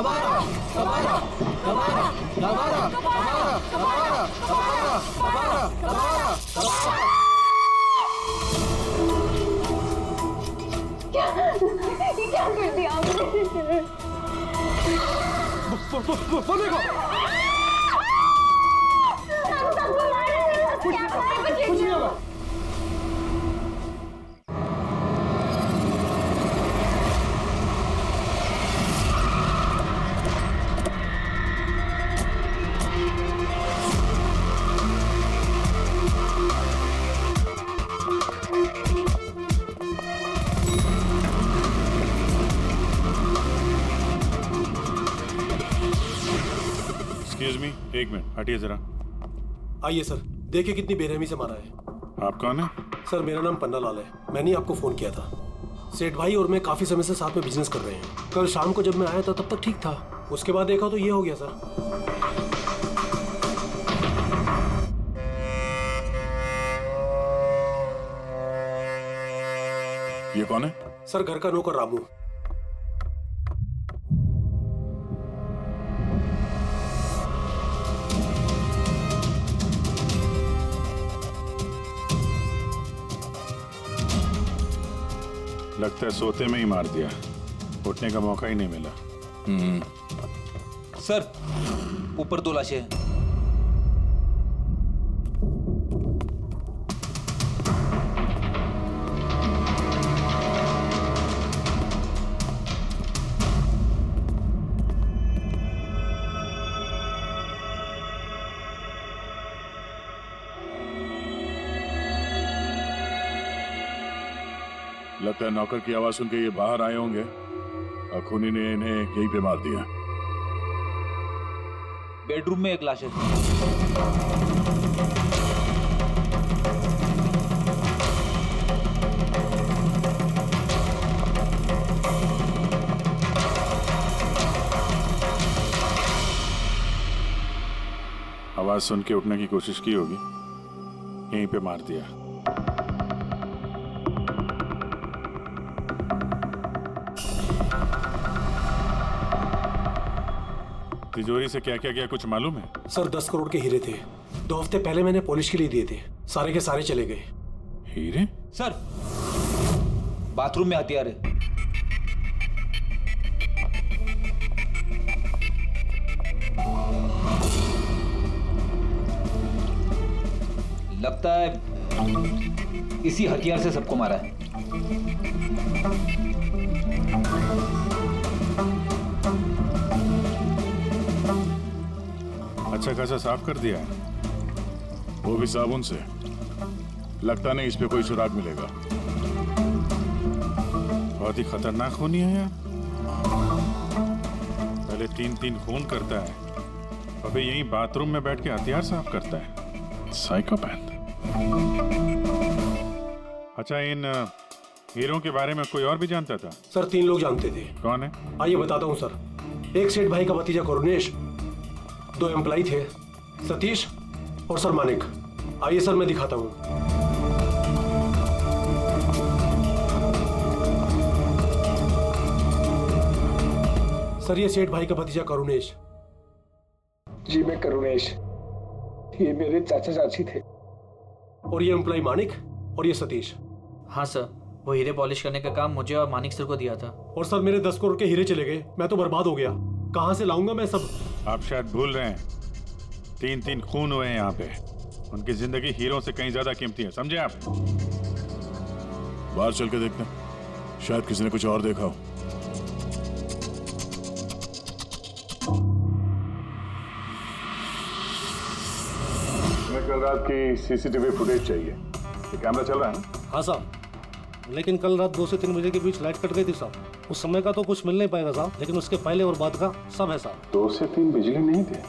कबारा कबारा कबारा कबारा कबारा कबारा कबारा कबारा कबारा कबारा। ये क्या कर दिया आपने? बोलेगा हम सबको मारेंगे, क्या करेंगे? कुछ नहीं होगा। एक्सक्यूज मी, एक मिनट हटिए जरा। आइए सर, देखिए कितनी बेरहमी से मारा है। आप कौन है? सर मेरा नाम पन्ना लाल है, मैंने ही आपको फोन किया था। सेठ भाई और मैं काफी समय से साथ में बिजनेस कर रहे हैं। कल शाम को जब मैं आया था तब तक ठीक था, उसके बाद देखा तो ये हो गया सर। ये कौन है? सर घर का नौकर रामू। लगता है सोते में ही मार दिया, उठने का मौका ही नहीं मिला। सर ऊपर 2 लाशें हैं। लगता है नौकर की आवाज सुन के ये बाहर आए होंगे और खूनी ने इन्हें यहीं पे मार दिया। बेडरूम में 1 लाश है। आवाज सुन के उठने की कोशिश की होगी, यहीं पे मार दिया। तिजोरी से क्या क्या गया कुछ मालूम है? सर 10 करोड़ के हीरे थे, 2 हफ्ते पहले मैंने पॉलिश के लिए दिए थे, सारे के सारे चले गए। हीरे? सर बाथरूम में हथियार है। लगता है इसी हथियार से सबको मारा है। अच्छा खासा साफ कर दिया है, वो भी साबुन से। लगता नहीं इस पे कोई सुराग मिलेगा। बहुत ही खतरनाक खूनी है यार। पहले 3-3 खून करता है, अबे यहीं बाथरूम में बैठ के हथियार साफ करता है। साइकोपैथ। अच्छा, इन हीरों के बारे में कोई और भी जानता था? सर 3 लोग जानते थे। कौन है? आइए बताता हूँ सर। एक सेठ भाई का भतीजा करुणेश, 2 एम्प्लॉय थे, सतीश और सर मानिक। आइए सर मैं दिखाता हूँ। सर ये सेठ भाई का भतीजा करुणेश। जी मैं करुणेश, ये मेरे चाचा चाची थे। और ये एम्प्लॉय मानिक और ये सतीश। हाँ सर, वो हीरे पॉलिश करने का काम मुझे और मानिक सर को दिया था। और सर मेरे 10 करोड़ के हीरे चले गए, मैं तो बर्बाद हो गया। कहाँ से लाऊंगा मैं सब? आप शायद भूल रहे हैं, 3-3 खून हुए हैं यहाँ पे। उनकी जिंदगी हीरों से कहीं ज्यादा कीमती है, समझे आप? बाहर चल के देखते हैं, शायद किसी ने कुछ और देखा हो। हमें कल रात की सीसीटीवी फुटेज चाहिए। ये कैमरा चल रहा है ना? हाँ साहब, लेकिन कल रात 2 से 3 बजे के बीच लाइट कट गई थी साहब। उस समय का तो कुछ मिल नहीं पाएगा साहब, लेकिन उसके पहले और बाद का सब है साहब। 2 से 3 बिजली नहीं थे,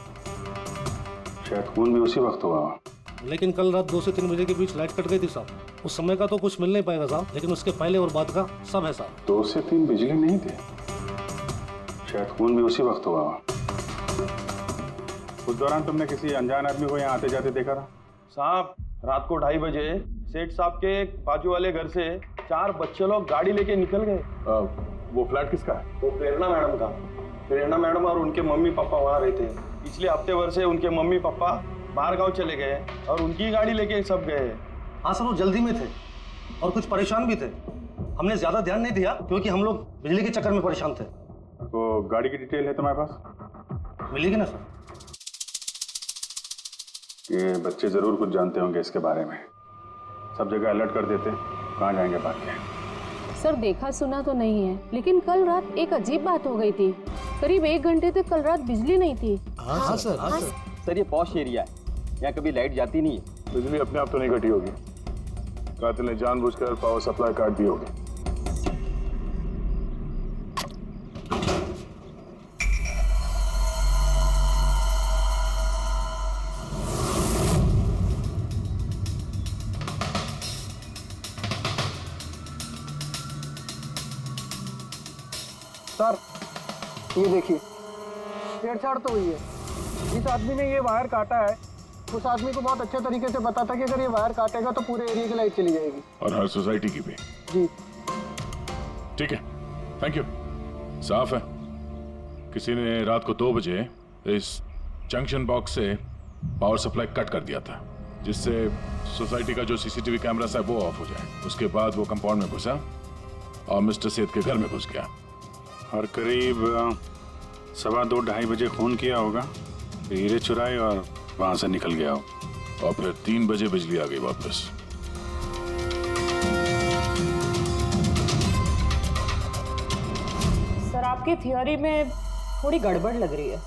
शायद खून भी उसी वक्त हुआ। लेकिन कल रात 2 से 3 बजे के बीच लाइट कट गई थी साहब। उस समय का तो कुछ मिल नहीं पाएगा साहब, लेकिन उसके पहले और बाद का सब है साहब। 2 से 3 बिजली नहीं थे, शायद खून भी उसी वक्त हुआ। उस दौरान तुमने किसी अनजान आदमी को यहाँ आते जाते देखा था? साहब रात को 2:30 बजे सेठ साहब के बाजू वाले घर से 4 बच्चे लोग गाड़ी लेके निकल गए। वो फ्लैट किसका है? वो प्रेरणा मैडम का। प्रेरणा मैडम और उनके मम्मी पापा वहाँ रहते हैं। पिछले हफ्ते भर से उनके मम्मी पापा बाहर गांव चले गए और उनकी गाड़ी लेके सब गए। हाँ सर, वो जल्दी में थे और कुछ परेशान भी थे। हमने ज्यादा ध्यान नहीं दिया क्योंकि हम लोग बिजली के चक्कर में परेशान थे। तो गाड़ी की डिटेल है तुम्हारे पास? मिलेगी ना सर? ये बच्चे जरूर कुछ जानते होंगे इसके बारे में। सब जगह अलर्ट कर देते, कहाँ जाएंगे बात के। सर देखा सुना तो नहीं है, लेकिन कल रात एक अजीब बात हो गई थी। करीब 1 घंटे तक कल रात बिजली नहीं थी। हाँ सर। सर ये पॉश एरिया है, यहाँ कभी लाइट जाती नहीं है। बिजली अपने आप तो नहीं कटी होगी, कातिल ने जानबूझकर पावर सप्लाई काट दी होगी। सर ये देखिए, छेड़छाड़ तो हुई है। जिस आदमी ने ये वायर काटा है उस आदमी को बहुत अच्छे तरीके से पता था कि अगर ये वायर काटेगा तो पूरे एरिया की लाइट चली जाएगी। और हर सोसाइटी की भी। जी ठीक है, थैंक यू। साफ है, किसी ने रात को 2 बजे इस जंक्शन बॉक्स से पावर सप्लाई कट कर दिया था, जिससे सोसाइटी का जो सीसीटीवी कैमरा है वो ऑफ हो जाए। उसके बाद वो कंपाउंड में घुसा और मिस्टर सेठ के घर में घुस गया। और करीब 2:15-2:30 बजे खून किया होगा, फिर हीरे चुराए और वहां से निकल गया हो। और फिर 3 बजे बिजली आ गई वापस। सर आपकी थियोरी में थोड़ी गड़बड़ लग रही है।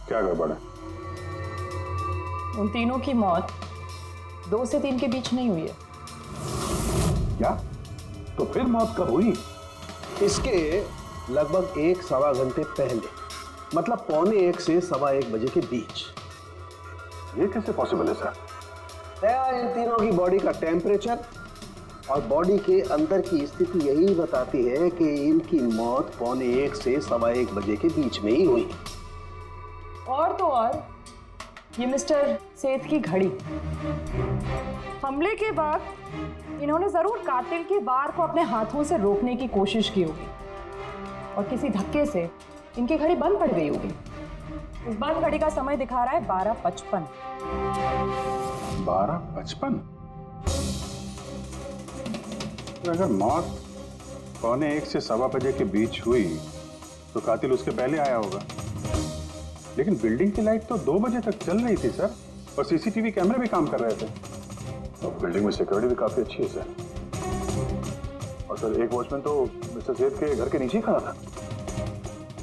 क्या गड़बड़ है? उन तीनों की मौत 2 से 3 के बीच नहीं हुई है। क्या? तो फिर मौत कब हुई? इसके लगभग 1-1.25 घंटे पहले, मतलब 1:45 से 1:15 बजे के बीच। ये कैसे पॉसिबल है सर? इन तीनों की बॉडी का टेम्परेचर और बॉडी के अंदर की स्थिति यही बताती है कि इनकी मौत 1:45 से 1:15 बजे के बीच में ही हुई। और तो और ये मिस्टर सेठ की घड़ी, हमले के बाद इन्होंने जरूर कातिल के वार को अपने हाथों से रोकने की कोशिश की होगी और किसी धक्के से इनकी घड़ी बंद पड़ गई होगी। इस बंद घड़ी का समय दिखा रहा है 12:55। 12:55? तो अगर मौत 1:45 से 1:15 बजे के बीच हुई तो कातिल उसके पहले आया होगा। लेकिन बिल्डिंग की लाइट तो 2 बजे तक चल रही थी सर, और सीसीटीवी कैमरे भी काम कर रहे थे। और बिल्डिंग में सिक्योरिटी भी काफी अच्छी है सर। और सर एक वॉचमैन तो मिस्टर सेठ के घर के नीचे ही खड़ा था।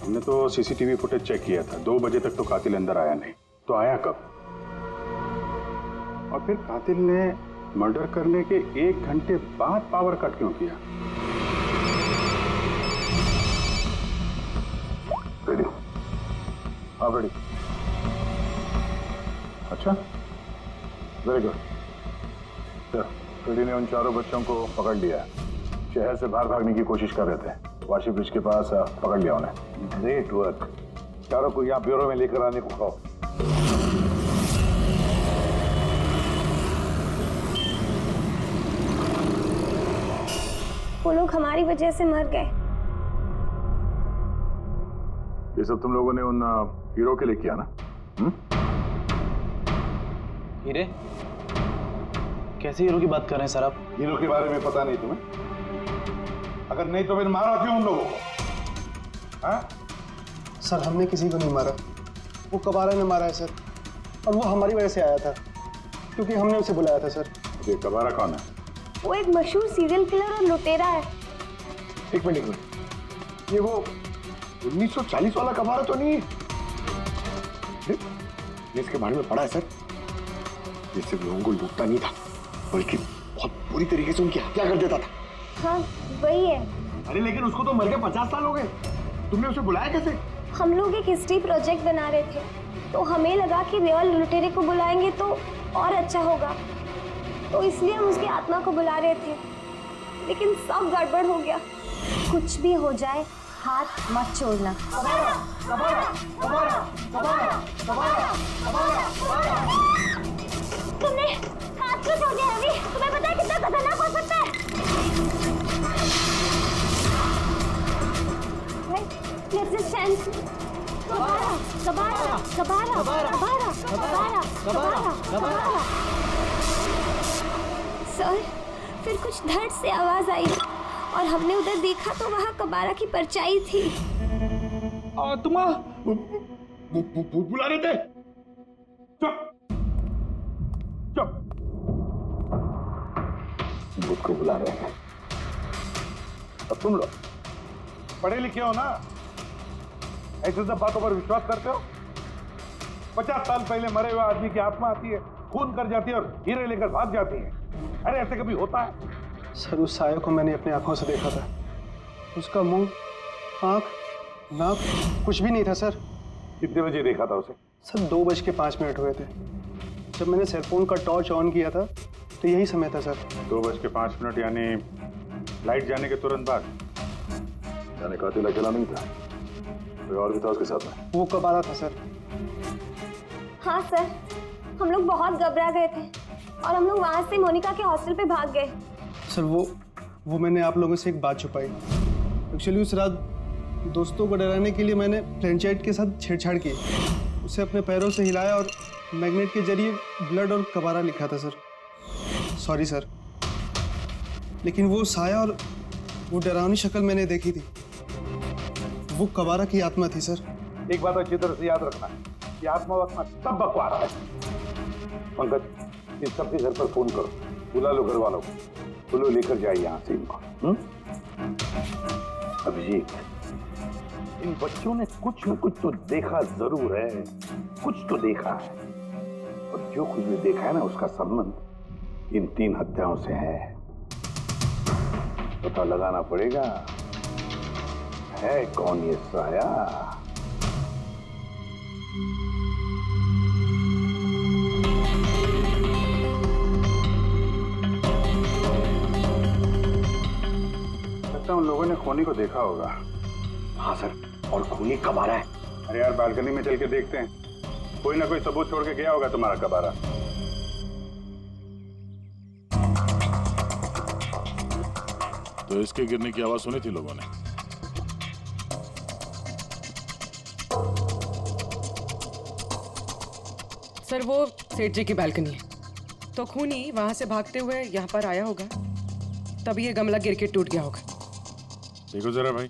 हमने तो सीसीटीवी फुटेज चेक किया था, 2 बजे तक तो कातिल अंदर आया नहीं। तो आया कब? और फिर कातिल ने मर्डर करने के 1 घंटे बाद पावर कट क्यों किया? रेडी? हाँ रेडी। अच्छा, वेरी गुड सर। रेडी ने उन 4 बच्चों को पकड़ लिया है। शहर से बाहर भागने की कोशिश कर रहे थे, वाशी ब्रिज के पास पकड़ लिया उन्हें। Great work. चारों को यहाँ ब्यूरो में लेकर आने को कहो। वो लोग हमारी वजह से मर गए। ये सब तुम लोगों ने उन हीरो के लिए किया ना? हीरे? कैसे हीरो की बात कर रहे हैं सर आप? हीरो के बारे में पता नहीं तुम्हें? अगर नहीं तो फिर मारा क्यों उन लोगों को? हाँ? सर हमने किसी को नहीं मारा, वो कबारा ने मारा है सर। और वो हमारी वजह से आया था क्योंकि हमने उसे बुलाया था सर। ये कबारा कौन है? वो एक मशहूर सीरियल किलर और लुटेरा है। एक मिनट, ये वो 1940 वाला कबारा तो नहीं है? इसके बारे में पढ़ा है सर। ये सिर्फ लोगों को लूटता नहीं था, बल्कि बहुत बुरी तरीके से उनकी हत्या कर देता था। हाँ वही है। अरे लेकिन उसको तो मर के 50 साल हो गए। तुमने उसे बुलाया कैसे? हम लोग एक हिस्ट्री प्रोजेक्ट बना रहे थे, तो हमें लगा कि रियल लुटेरे को बुलाएंगे तो और अच्छा होगा, तो इसलिए हम उसकी आत्मा को बुला रहे थे। लेकिन सब गड़बड़ हो गया। कुछ भी हो जाए हाथ मत छोड़ना। तुमने हाथ क्यों छोड़ दिया रवि? तुम्हें पता है कितना खतरनाक हो सकता है? Let's just stand हैंड्स मी। कबारा कबारा कबारा कबारा कबारा कबारा कबारा। सर, फिर कुछ धड़ से आवाज आई और हमने उधर देखा तो वहाँ कबारा की परछाई थी। आत्मा बुला रहे थे। चुप चुप, भूत को बुला रहे हैं। अब तुम लोग पढ़े लिखे हो ना, ऐसे सब बातों पर विश्वास करते हो? 50 साल पहले मरे हुए आदमी की आत्मा आती है, खून कर जाती है और हीरे लेकर भाग जाती है। अरे ऐसे कभी होता है? सर, उस साया को मैंने अपनी आंखों से देखा था। उसका मुंह, आंख, नाक कुछ भी नहीं था सर। कितने बजे देखा था उसे? सर 2:05 हुए थे। जब मैंने सेलफोन का टॉर्च ऑन किया था तो यही समय था सर। 2:05 यानी लाइट जाने के तुरंत बाद। जाने कातिल अकेला नहीं था, कोई और भी था उसके साथ में? वो कबारा था सर। हाँ सर, हम लोग बहुत घबरा गए थे और हम लोग वहाँ से मोनिका के हॉस्टल पे भाग गए। सर वो मैंने आप लोगों से एक बात छुपाई। एक्चुअली उस रात दोस्तों को डराने के लिए मैंने फ्रेंचाइट के साथ छेड़छाड़ की। उसे अपने पैरों से हिलाया और मैग्नेट के जरिए ब्लड और कबारा लिखा था सर। सॉरी सर, लेकिन वो साया और वो डरावनी शक्ल मैंने देखी थी, वो कबारा की आत्मा थी सर। एक बात अच्छी तरह से याद रखना, ये आत्मा वात्मा सब बकवास है। पंकज, इन सबके घर पर फोन करो, बुला लो घर वालों को, बोलो लेकर जाए यहाँ से इनको। अभिजीत, इन बच्चों ने कुछ न कुछ तो देखा जरूर है, कुछ तो देखा है, और जो कुछ भी देखा है ना उसका संबंध इन 3 हत्याओं से है। पता लगाना पड़ेगा है कौन ये साया। उन लोगों ने खूनी को देखा होगा। हाँ सर, और खूनी कबारा है। अरे यार, बालकनी में चल के देखते हैं, कोई ना कोई सबूत छोड़ के गया होगा तुम्हारा कबारा। तो इसके गिरने की आवाज सुनी थी लोगों ने? सर, वो सेठ जी की बालकनी है, तो खूनी वहां से भागते हुए यहाँ पर आया होगा, तभी ये गमला गिर के टूट गया होगा। देखो जरा भाई।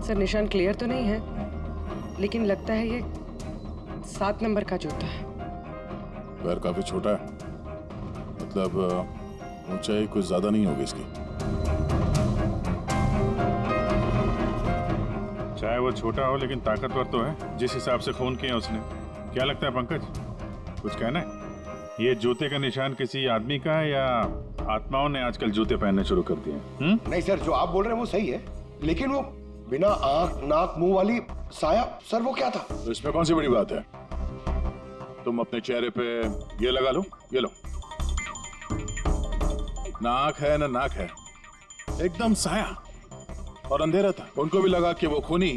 सर, निशान क्लियर तो नहीं है, लेकिन लगता है ये 7 नंबर का जूता है। पैर काफी छोटा है, मतलब ऊंचाई कुछ ज्यादा नहीं होगी इसकी। चाहे वो छोटा हो लेकिन ताकतवर तो है, जिस हिसाब से खून किया उसने। क्या लगता है पंकज, कुछ कहना है? ये जूते का निशान किसी आदमी का है या आत्माओं ने आजकल जूते पहनने शुरू कर दिए? नहीं सर, जो आप बोल रहे हैं वो सही है, लेकिन वो बिना आंख नाक मुंह वाली साया, सर वो क्या था? तो इसमें कौन सी बड़ी बात है? तुम अपने चेहरे पे ये लगा लो, ये लो। ना आंख है ना नाक है, एकदम साया और अंधेरा था। उनको भी लगा कि वो खूनी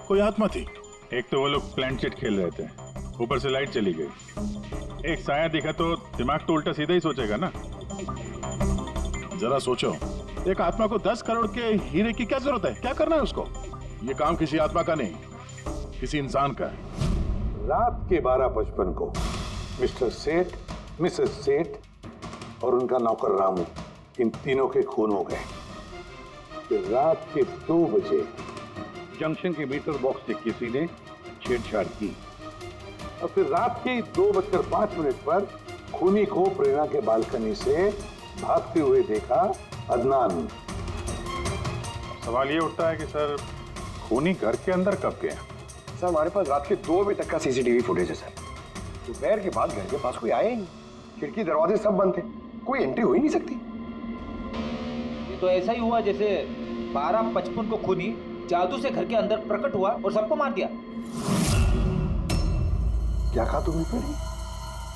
कोई आत्मा थी। एक तो वो लोग प्लेनचेट खेल रहे थे, ऊपर से लाइट चली गई। एक साया दिखा तो दिमाग तो उल्टा सीधा ही सोचेगा ना। जरा सोचो, एक आत्मा को 10 करोड़ के हीरे की क्या जरूरत है? क्या करना है उसको? ये काम किसी आत्मा का नहीं, किसी इंसान का है। रात के 12:55 को मिस्टर सेठ, मिसेस सेठ और उनका नौकर रामू, इन तीनों के खून हो गए। फिर रात के 2 बजे जंक्शन के मीटर बॉक्स से किसी ने छेड़छाड़ की और फिर रात के 2:05 पर खूनी को प्रेरणा के बालकनी से भागते हुए देखा अदनान। सवाल ये उठता है कि सर खूनी घर के अंदर कब गया? सर हमारे पास रात के 2 बजे तक का सीसीटीवी फुटेज है सर। दोपहर के बाद घर के पास कोई आया ही नहीं, खिड़की दरवाजे सब बंद थे, कोई एंट्री हो ही नहीं सकती। ये तो ऐसा ही हुआ जैसे 12:55 को खूनी जादू से घर के अंदर प्रकट हुआ और सबको मार दिया। क्या कहा तुमने फ्रेडी?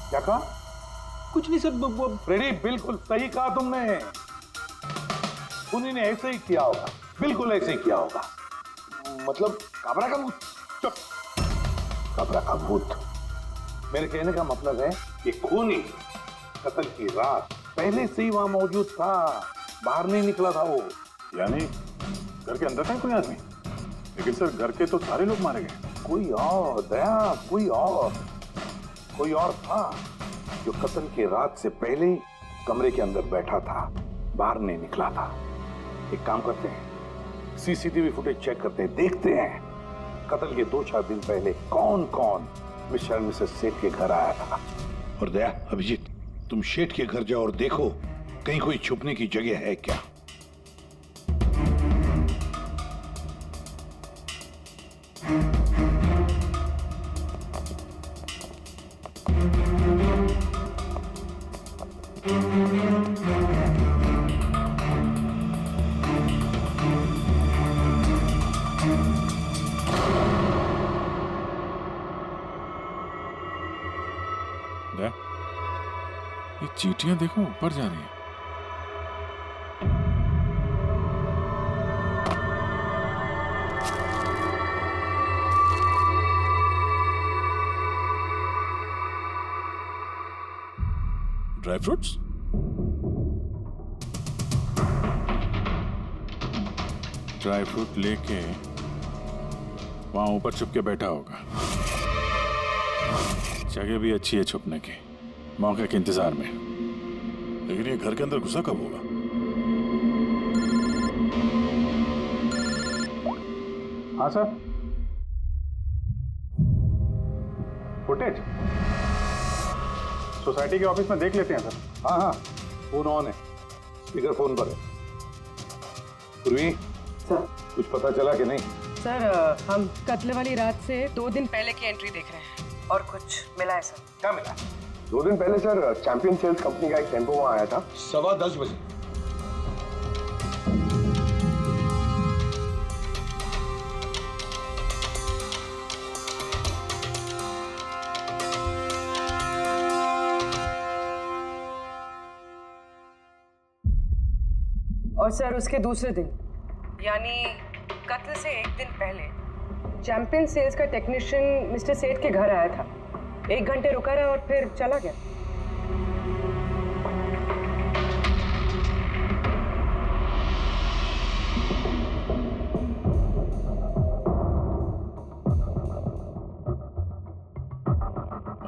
क्या कहा? कुछ नहीं सर, फ्रेडी बिल्कुल सही कहा तुमने। खूनी ने ऐसे ही किया होगा, बिल्कुल ऐसे ही किया होगा। मतलब काबरा का भूत? चुप, काबरा का भूत। मेरे कहने का मतलब है ये खूनी कत्ल की रात पहले से ही वहां मौजूद था, बाहर नहीं निकला था वो। यानी घर के अंदर था कोई आदमी? लेकिन सर घर के तो सारे लोग मारे गए। कोई और दया, कोई और था जो कत्ल की रात से पहले ही कमरे के अंदर बैठा था, बाहर नहीं निकला था। एक काम करते हैं, सीसीटीवी फुटेज चेक करते हैं, देखते हैं कत्ल के 2-4 दिन पहले कौन कौन मिस्टर और मिसेस सेठ के घर आया था। और दया, अभिजीत, तुम सेठ के घर जाओ और देखो कहीं कोई छुपने की जगह है क्या। ये चींटियां देखो ऊपर जा रही हैं। Dry fruits? ड्राई फ्रूट लेके वहां ऊपर छुप के बैठा होगा। जगह भी अच्छी है छुपने की, मौके के इंतजार में। लेकिन ये घर के अंदर घुसा कब होगा? हाँ सर, फुटेज सोसाइटी के ऑफिस में देख लेते हैं सर। हाँ हाँ, फोन ऑन है, स्पीकर फोन पर है। पूर्वी सर, कुछ पता चला कि नहीं? सर, हम कत्ल वाली रात से 2 दिन पहले की एंट्री देख रहे हैं और कुछ मिला है सर। क्या मिला? 2 दिन पहले सर चैंपियन सेल्स कंपनी का एक टेम्पो वहां आया था 10:15 बजे। और सर उसके दूसरे दिन यानी कत्ल से 1 दिन पहले चैंपियन सेल्स का टेक्नीशियन मिस्टर सेठ के घर आया था। 1 घंटे रुका रहा और फिर चला गया।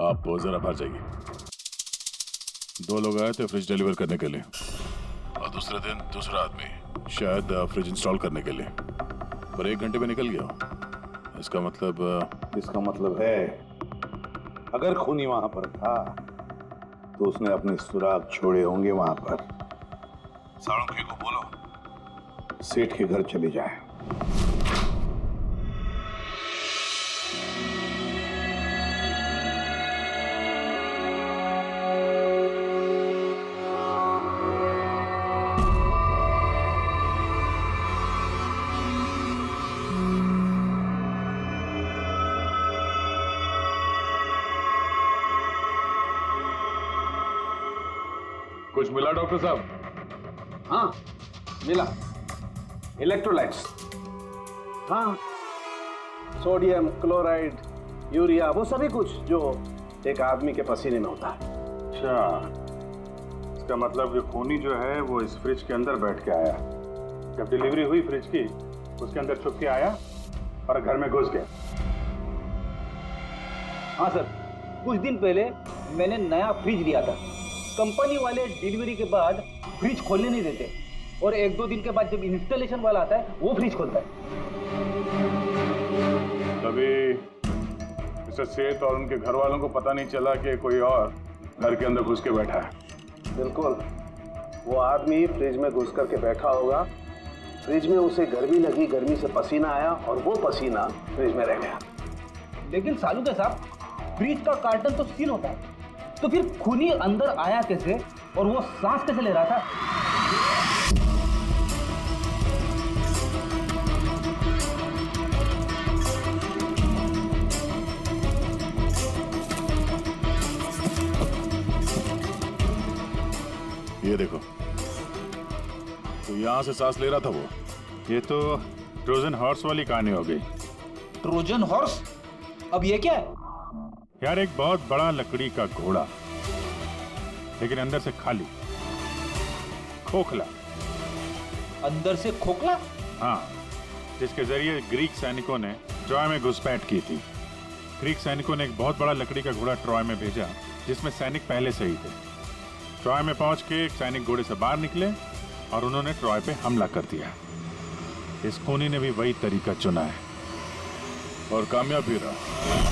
आप जरा बाहर जाइए। 2 लोग आए थे फ्रिज डिलीवर करने के लिए और दूसरे दिन दूसरा आदमी शायद फ्रिज इंस्टॉल करने के लिए, पर 1 घंटे में निकल गया। इसका मतलब है अगर खूनी वहां पर था तो उसने अपने सुराग छोड़े होंगे वहां पर। साळुंखे को बोलो सेठ के घर चले जाए। कुछ मिला डॉक्टर साहब? हाँ मिला, इलेक्ट्रोलाइट्स। हाँ, सोडियम क्लोराइड, यूरिया, वो सभी कुछ जो एक आदमी के पसीने में होता है। अच्छा, इसका मतलब जो खूनी जो है वो इस फ्रिज के अंदर बैठ के आया। जब डिलीवरी हुई फ्रिज की, उसके अंदर छुप के आया और घर में घुस गया। हाँ सर, कुछ दिन पहले मैंने नया फ्रिज लिया था। कंपनी वाले डिलीवरी के बाद फ्रिज खोलने नहीं देते और 1-2 दिन के बाद जब इंस्टॉलेशन वाला आता है वो फ्रिज खोलता है। तभी मिस्टर सेठ और उनके घर वालों को पता नहीं चला कि कोई और घर के अंदर घुस के बैठा है। बिल्कुल, वो आदमी फ्रिज में घुस करके बैठा होगा। फ्रिज में उसे गर्मी लगी, गर्मी से पसीना आया और वो पसीना फ्रिज में रह गया। लेकिन सालुंखे साहब, फ्रिज का कार्टन तो सील होता है, तो फिर खूनी अंदर आया कैसे और वो सांस कैसे ले रहा था? ये देखो, तो यहां से सांस ले रहा था वो। ये तो ट्रोजन हॉर्स वाली कहानी हो गई। Trojan horse? अब ये क्या है? यार, एक बहुत बड़ा लकड़ी का घोड़ा लेकिन अंदर से खाली, खोखला। अंदर से खोखला? हाँ, जिसके जरिए ग्रीक सैनिकों ने ट्रॉय में घुसपैठ की थी। ग्रीक सैनिकों ने एक बहुत बड़ा लकड़ी का घोड़ा ट्रॉय में भेजा, जिसमें सैनिक पहले से ही थे। ट्रॉय में पहुंच के एक सैनिक घोड़े से बाहर निकले और उन्होंने ट्रॉय पे हमला कर दिया। इस खूनी ने भी वही तरीका चुना है और कामयाब भी रहा।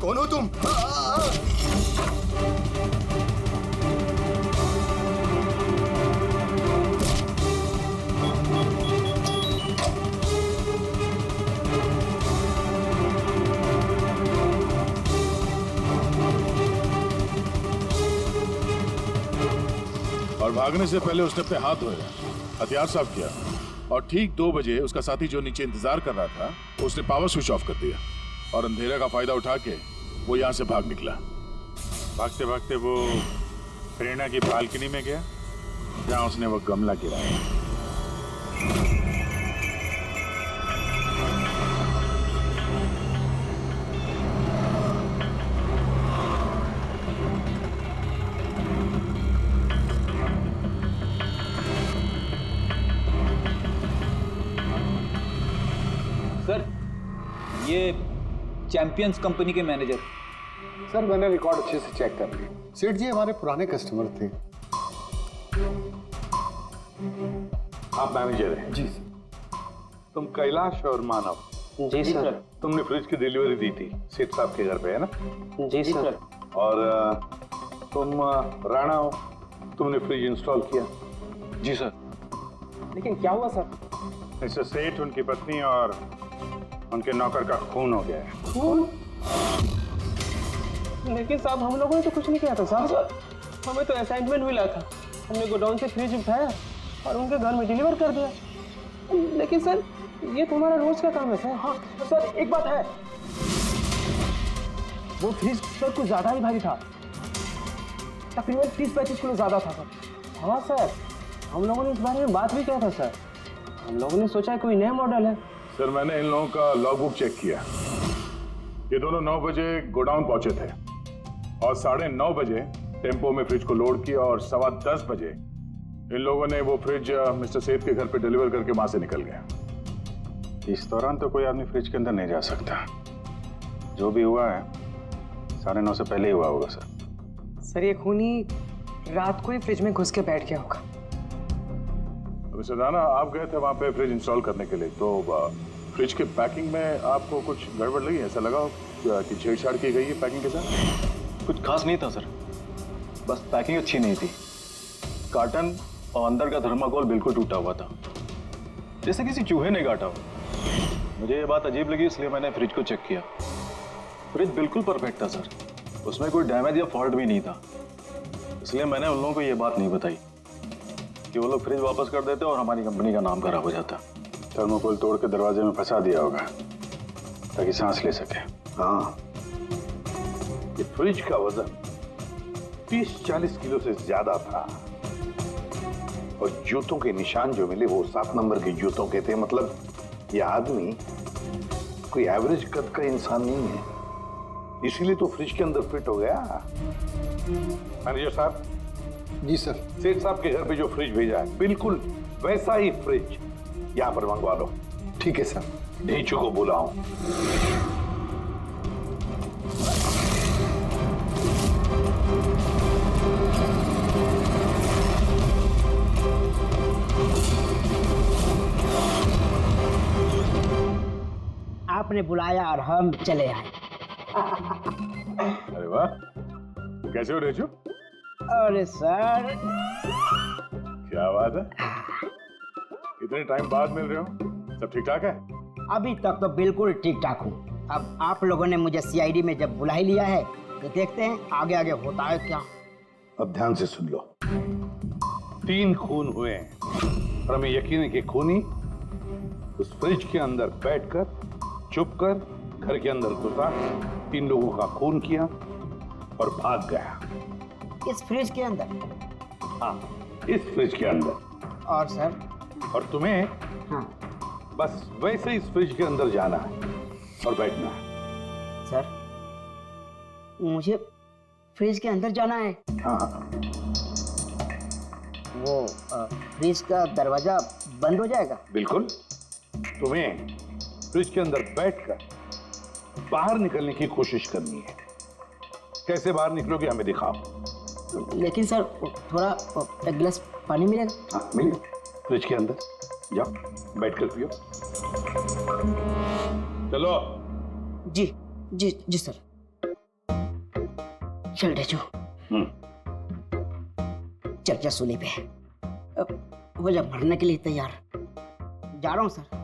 कौन हो तुम? और भागने से पहले उसने अपने हाथ धोए, हथियार साफ किया और ठीक 2 बजे उसका साथी जो नीचे इंतजार कर रहा था उसने पावर स्विच ऑफ कर दिया और अंधेरे का फायदा उठा के वो यहाँ से भाग निकला। भागते भागते वो प्रेरणा की बालकनी में गया जहाँ उसने वो गमला गिराया। सर, ये चैंपियंस कंपनी के मैनेजर। सर मैंने रिकॉर्ड अच्छे से चेक कर लिया। सेठ जी हमारे पुराने कस्टमर थे। आप मैनेजर हैं? जी सर। तुम कैलाश और मानव? जी सर। तुमने फ्रिज की डिलीवरी दी थी सेठ साहब के घर पे, है ना? जी सर। और तुम राणा हो, तुमने फ्रिज इंस्टॉल किया? जी सर। लेकिन क्या हुआ सर? मिस्टर सेठ, उनकी पत्नी और उनके नौकर का खून हो गया है। खून? लेकिन साहब हम लोगों ने तो कुछ नहीं किया था साहब। हमें तो असाइनमेंट मिला था, हमने गोडाउन से फ्रिज उठाया और उनके घर में डिलीवर कर दिया। लेकिन सर ये तुम्हारा रोज का काम है सर। हाँ सर, एक बात है, वो फ्रिज सर कुछ ज्यादा ही भारी था, तकरीबन 30-35 किलो ज्यादा था सर। हाँ सर, हम लोगों ने इस बारे में बात भी किया था सर। हम लोगों ने सोचा कोई नया मॉडल है। सर, मैंने इन लोगों का लॉगबुक चेक किया। ये दोनों 9 बजे गोडाउन पहुंचे थे और 9:30 बजे टेम्पो में फ्रिज को लोड किया और 10:15 बजे इन लोगों ने वो फ्रिज मिस्टर सेठ के घर पे डिलीवर करके वहां से निकल गए। इस दौरान तो कोई आदमी फ्रिज के अंदर नहीं जा सकता। जो भी हुआ है 9:30 से पहले ही हुआ होगा सर। सर ये खूनी रात को ही फ्रिज में घुस के बैठ गया होगा। मिस्टर राणा, आप गए थे वहां पे फ्रिज इंस्टॉल करने के लिए, तो फ्रिज के पैकिंग में आपको कुछ गड़बड़ लगी? ऐसा लगा कि छेड़छाड़ की गई है पैकिंग के साथ? कुछ खास नहीं था सर, बस पैकिंग अच्छी नहीं थी। कार्टन और अंदर का थर्माकोल बिल्कुल टूटा हुआ था, जैसे किसी चूहे ने काटा हो। मुझे ये बात अजीब लगी, इसलिए मैंने फ्रिज को चेक किया। फ्रिज बिल्कुल परफेक्ट था सर, उसमें कोई डैमेज या फॉल्ट भी नहीं था। इसलिए मैंने उन लोगों को ये बात नहीं बताई कि वो लोग फ्रिज वापस कर देते और हमारी कंपनी का नाम खराब हो जाता। थर्मोकोल तोड़ के दरवाजे में फंसा दिया होगा ताकि सांस ले सके। हाँ, ये फ्रिज का वजन 30-40 किलो से ज्यादा था और जूतों के निशान जो मिले वो 7 नंबर के जूतों के थे। मतलब ये आदमी कोई एवरेज कद का इंसान नहीं है, इसीलिए तो फ्रिज के अंदर फिट हो गया। मैनेजर साहब। जी सर। सेठ साहब के घर पे जो फ्रिज भेजा है बिल्कुल वैसा ही फ्रिज यहाँ पर मंगवा लो। ठीक है सर। ढीचू को बुलाओ। आपने बुलाया और हम चले आए। अरे वाह, कैसे हो रेजू? अरे सर, क्या बात है, इतने टाइम बाद मिल रहे हो, सब ठीक ठाक है? अभी तक तो बिल्कुल ठीक ठाक हूँ। अब आप लोगों ने मुझे सीआईडी में जब बुला ही लिया है तो देखते हैं आगे आगे होता है क्या। अब ध्यान से सुन लो। 3 खून हुए हैं और हमें यकीन है कि खूनी उस फ्रिज के अंदर बैठकर छुप कर घर के अंदर घुसा, 3 लोगों का खून किया और भाग गया। इस फ्रिज के अंदर? हाँ, इस फ्रिज के अंदर। और सर? और तुम्हें हाँ, बस वैसे इस फ्रिज के अंदर जाना है और बैठना है। सर, मुझे फ्रिज के अंदर जाना है? हाँ। वो फ्रिज का दरवाजा बंद हो जाएगा? बिल्कुल। तुम्हें फ्रिज के अंदर बैठकर बाहर निकलने की कोशिश करनी है। कैसे बाहर निकलोगे हमें दिखाओ। लेकिन सर थोड़ा एक गिलास पानी मिलेगा? हाँ मिलेगा, फ्रिज के अंदर जाओ, बैठकर पियो। चलो। जी जी जी सर। चल रेजो, चल जा सूली पे, अब हो जा मरने के लिए तैयार। जा रहा हूँ सर।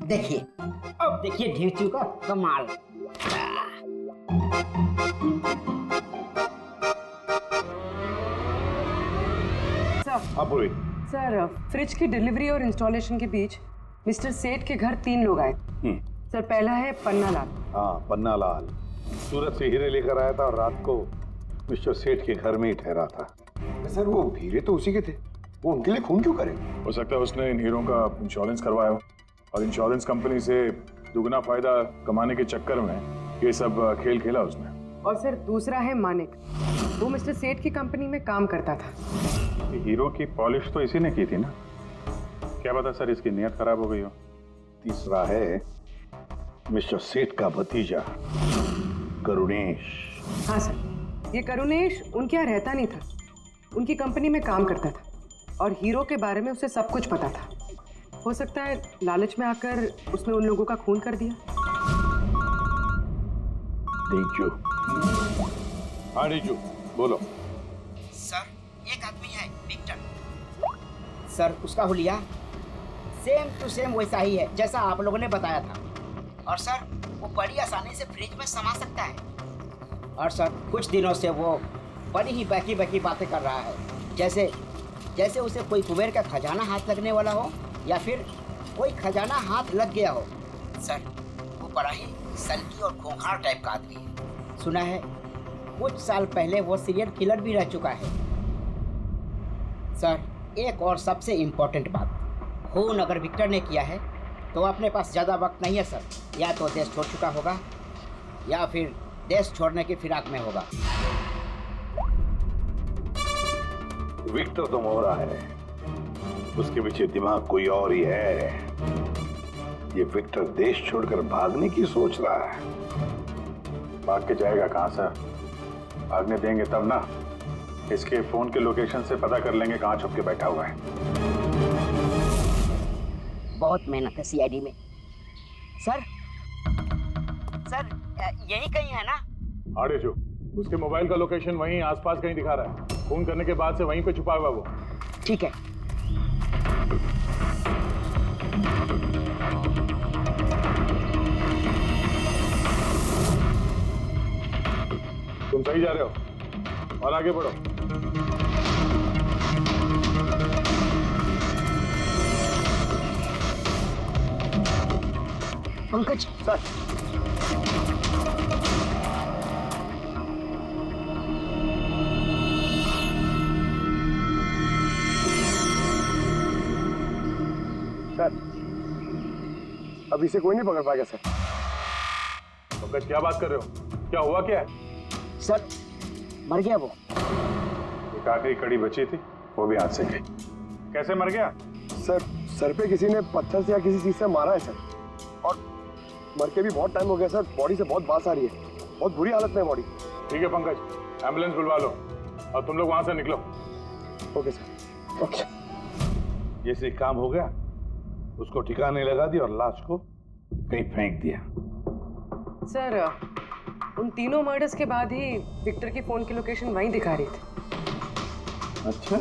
देखिए, अब देखिए ढीचू का कमाल। सर, फ्रिज की डिलीवरी और इंस्टॉलेशन के बीच मिस्टर सेठ के घर 3 लोग आए। सर, पहला है पन्ना लाल। हाँ, पन्ना लाल सूरत से हीरे लेकर आया था और रात को मिस्टर सेठ के घर में ही ठहरा था। सर, वो हीरे तो उसी के थे, वो उनके लिए खून क्यों करे? हो सकता है उसने इन हीरों का इंश्योरेंस करवाया हो और इंश्योरेंस कंपनी से दुगना फायदा कमाने के चक्कर में ये सब खेल खेला उसने। और सर, दूसरा है मानिक। वो मिस्टर सेठ की कंपनी में काम करता था। हीरो की पॉलिश तो इसी ने की थी ना, क्या पता सर इसकी नीयत खराब हो गई हो। तीसरा है मिस्टर सेठ का भतीजा करुणेश। हाँ सर, ये करुणेश उनके यहाँ रहता नहीं था, उनकी कंपनी में काम करता था और हीरो के बारे में उसे सब कुछ पता था। हो सकता है लालच में आकर उसने उन लोगों का खून कर दिया। रीजू, हाँ रीजू बोलो। सर, एक आदमी है विक्टर। सर, उसका हुलिया सेम टू सेम वैसा ही है जैसा आप लोगों ने बताया था। और सर, वो बड़ी आसानी से फ्रिज में समा सकता है। और सर, कुछ दिनों से वो बड़ी ही बहकी बहकी बातें कर रहा है, जैसे उसे कोई कुबेर का खजाना हाथ लगने वाला हो या फिर कोई खजाना हाथ लग गया हो। सर, वो बड़ा ही सनकी और खूंखार टाइप का आदमी है। सुना है कुछ साल पहले वो सीरियल किलर भी रह चुका है। सर, एक और सबसे इम्पोर्टेंट बात, खून अगर विक्टर ने किया है तो अपने पास ज़्यादा वक्त नहीं है सर। या तो देश छोड़ चुका होगा या फिर देश छोड़ने की फिराक में होगा। विक्टर तो मोहरा है, उसके पीछे दिमाग कोई और ही है। ये विक्टर देश छोड़कर भागने की सोच रहा है। भाग के जाएगा कहाँ सर, भागने देंगे तब ना। इसके फोन के लोकेशन से पता कर लेंगे कहाँ छुप के बैठा हुआ है। बहुत मेहनत है सीआईडी में। सर, यही कहीं है ना? हाँ रेजू, उसके मोबाइल का लोकेशन वहीं आसपास कहीं दिखा रहा है। फोन करने के बाद से वहीं पे छुपा हुआ वो। ठीक है। तुम सही जा रहे हो और आगे बढ़ो। पंकज सर, अब इसे कोई नहीं पकड़ पाएगा सर। पंकज, क्या बात कर रहे हो? क्या हुआ क्या है? सर, मर गया वो। एक आखिरी कड़ी बची थी, वो भी हाथ से गई। कैसे मर गया? सर पे किसी ने पत्थर से या किसी चीज से मारा है सर, और मर के भी बहुत टाइम हो गया सर। बॉडी से बहुत बास आ रही है, बहुत बुरी हालत में है बॉडी। ठीक है पंकज, एम्बुलेंस बुलवा लो और तुम लोग वहां से निकलो। Okay sir. ओके। जैसे काम हो गया, उसको ठिकाने लगा दिया और लाश को कहीं फेंक दिया। सर, उन तीनों मर्डर्स के बाद ही विक्टर की फोन की लोकेशन वहीं दिखा रही थी। अच्छा,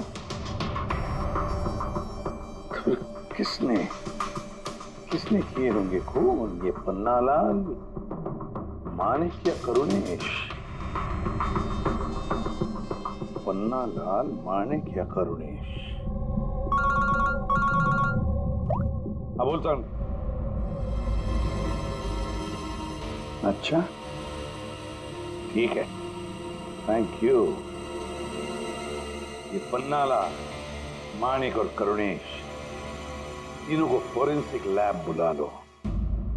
किसने किए होंगे खून? ये पन्ना लाल माणिक्य करुणेश, पन्नालाल माणिक्य करुणेश। हाँ बोलता हूं। अच्छा ठीक है, थैंक यू। ये पन्नालाल, माणिक और करुणेश तीनों को फोरेंसिक लैब बुला लो।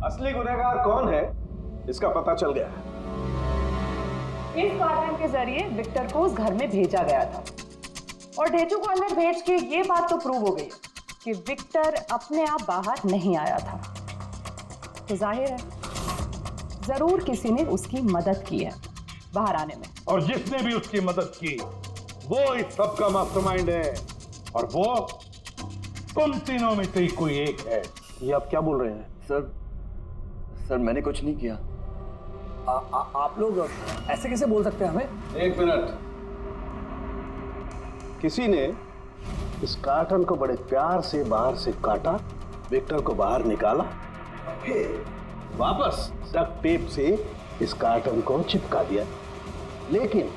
असली गुनहगार कौन है इसका पता चल गया। इस कार्टन के जरिए विक्टर को उस घर में भेजा गया था और ढेचू को अंदर भेज के ये बात तो प्रूव हो गई कि विक्टर अपने आप बाहर नहीं आया था। तो जाहिर है जरूर किसी ने उसकी मदद की है बाहर आने में। और जिसने भी उसकी मदद की वो इस सब का मास्टरमाइंड है, और वो तुम तीनों में से ही कोई एक है। ये आप क्या बोल रहे हैं? सर मैंने कुछ नहीं किया। आप लोग ऐसे कैसे बोल सकते हैं हमें? एक मिनट। किसी ने इस कार्टन को बड़े प्यार से बाहर से काटा, विक्टर को बाहर निकाला, फिर वापस डक्ट टेप से इस कार्टन को चिपका दिया। लेकिन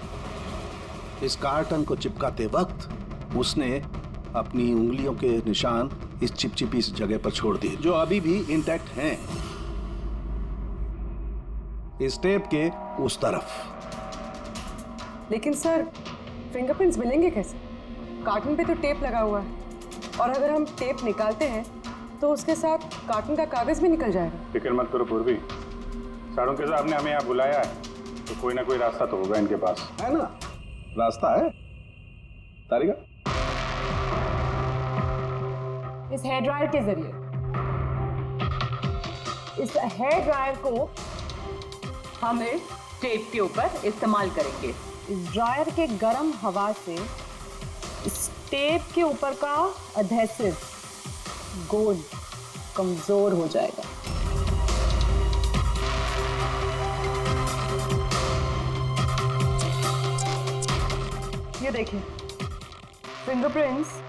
इस कार्टन को चिपकाते वक्त उसने अपनी उंगलियों के निशान इस चिपचिपी इस जगह पर छोड़ दिए, जो अभी भी इंटैक्ट हैं, इस टेप के उस तरफ। लेकिन सर फिंगरप्रिंट्स मिलेंगे कैसे? कार्टन पे तो टेप लगा हुआ है, और अगर हम टेप निकालते हैं तो उसके साथ कार्टन का कागज भी निकल जाएगा। फिक्र मत करो पूर्वी, साड़ों साहब ने हमें यहाँ बुलाया है तो कोई ना कोई रास्ता तो होगा इनके पास। है ना, रास्ता है। तारिका, इस हेयर ड्रायर के जरिए इस हेयर ड्रायर को हम इस टेप के ऊपर इस्तेमाल करेंगे। इस ड्रायर के गर्म हवा से इस टेप के ऊपर का एडहेसिव गोंद कमजोर हो जाएगा। ये देखिए, फिंगरप्रिंट्स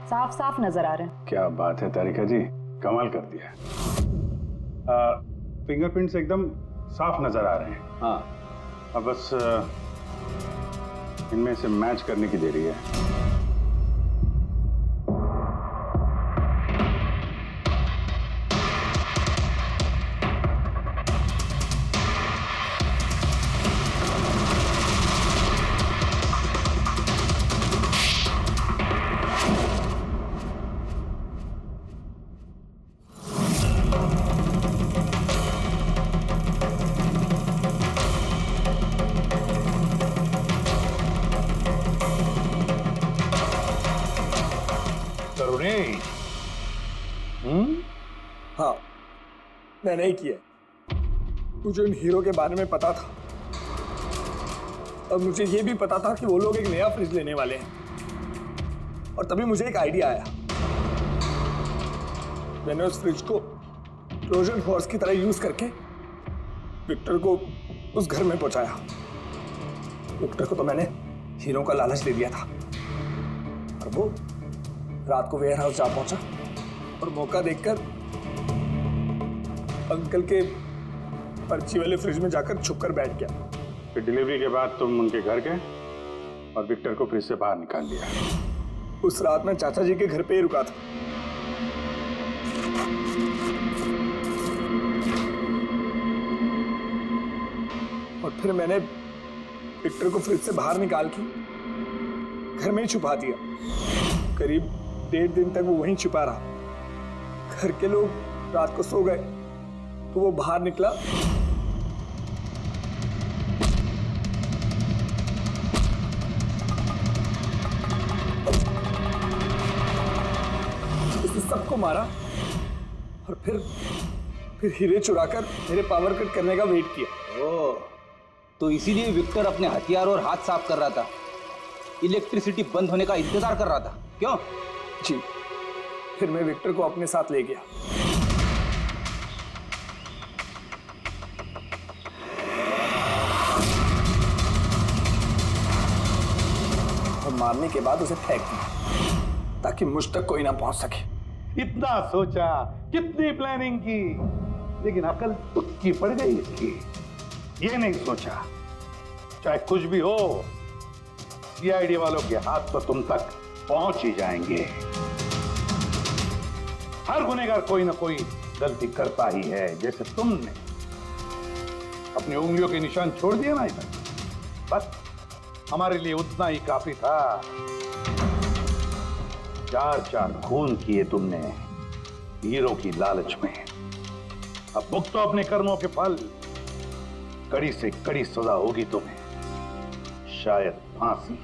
साफ साफ नजर आ रहे हैं। क्या बात है तारिका जी, कमाल कर दिया। फिंगरप्रिंट्स एकदम साफ नजर आ रहे हैं। हाँ, अब बस इनमें से मैच करने की देरी है। हाँ, मैंने ही किया। मुझे उन हीरो के बारे में पता था, और मुझे ये भी पता था कि वो लोग एक नया फ्रिज लेने वाले हैं। और तभी मुझे एक आइडिया आया। मैंने उस फ्रिज को ट्रोजन हॉर्स की तरह यूज करके विक्टर को उस घर में पहुंचाया। विक्टर को तो मैंने हीरो का लालच दे दिया था, और वो रात को वेयर हाउस जा पहुंचा और मौका देखकर अंकल के पर्ची वाले फ्रिज में जाकर छुपकर बैठ गया। फिर डिलीवरी के बाद तुम उनके घर गए और विक्टर को फ्रिज से बाहर निकाल लिया। उस रात मैं चाचा जी के घर पे ही रुका था। और फिर मैंने विक्टर को फ्रिज से बाहर निकाल के घर में ही छुपा दिया। करीब 1.5 दिन तक वो वहीं छुपा रहा। घर के लोग रात को सो गए तो वो बाहर निकला, उसने सबको मारा और फिर हीरे चुराकर मेरे पावर कट करने का वेट किया। ओह, तो इसीलिए विक्टर अपने हथियार और हाथ साफ कर रहा था, इलेक्ट्रिसिटी बंद होने का इंतजार कर रहा था, क्यों? जी, फिर मैं विक्टर को अपने साथ ले गया। और मारने के बाद उसे फेंक दिया ताकि मुझ तक कोई ना पहुंच सके। इतना सोचा, कितनी प्लानिंग की, लेकिन अकल तुक्की पड़ गई इसकी। ये नहीं सोचा चाहे कुछ भी हो सीआईडी वालों के हाथ तो तुम तक पहुंच ही जाएंगे। हर गुनहगार कोई ना कोई गलती करता ही है, जैसे तुमने अपनी उंगलियों के निशान छोड़ दिए ना इधर, बस हमारे लिए उतना ही काफी था। 4 खून किए तुमने हीरो की लालच में। अब भुगतो अपने कर्मों के फल। कड़ी से कड़ी सजा होगी तुम्हें, शायद फांसी।